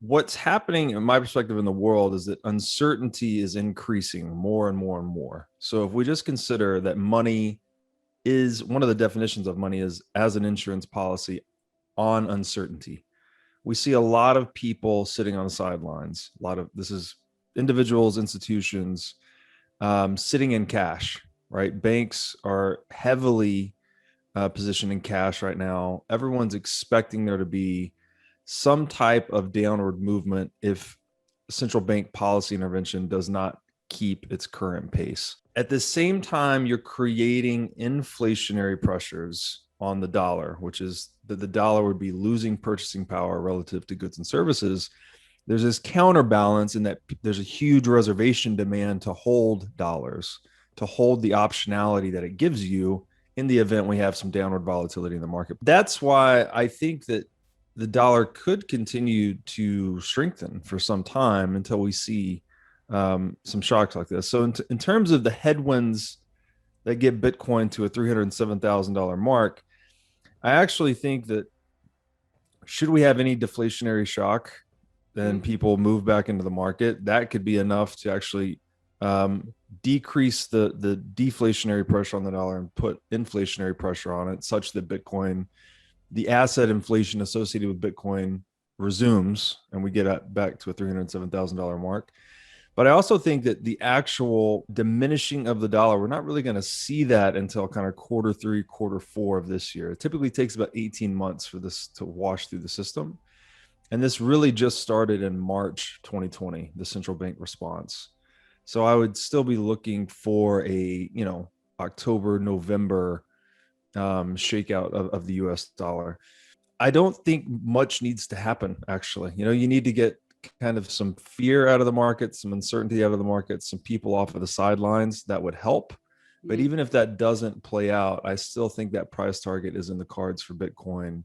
what's happening in my perspective in the world is that uncertainty is increasing more and more and more. So if we just consider that money is one of the definitions of money is as an insurance policy on uncertainty. We see a lot of people sitting on the sidelines. A lot of this is individuals, institutions sitting in cash, right? Banks are heavily positioned in cash right now. Everyone's expecting there to be some type of downward movement if central bank policy intervention does not keep its current pace. At the same time, you're creating inflationary pressures on the dollar, which is that the dollar would be losing purchasing power relative to goods and services. There's this counterbalance in that there's a huge reservation demand to hold dollars, to hold the optionality that it gives you in the event we have some downward volatility in the market. That's why I think that the dollar could continue to strengthen for some time until we see some shocks like this. So, in terms of the headwinds that get Bitcoin to a $307,000 mark, I actually think that should we have any deflationary shock, then people move back into the market. That could be enough to actually decrease the deflationary pressure on the dollar and put inflationary pressure on it, such that Bitcoin, the asset inflation associated with Bitcoin, resumes, and we get back to a $307,000 mark. But I also think that the actual diminishing of the dollar, we're not really going to see that until kind of quarter three, quarter four of this year. It typically takes about 18 months for this to wash through the system. And this really just started in March 2020, the central bank response. So I would still be looking for a, October, November shakeout of the US dollar. I don't think much needs to happen, actually. You need to get kind of some fear out of the market, some uncertainty out of the market, some people off of the sidelines. That would help. But even if that doesn't play out, I still think that price target is in the cards for Bitcoin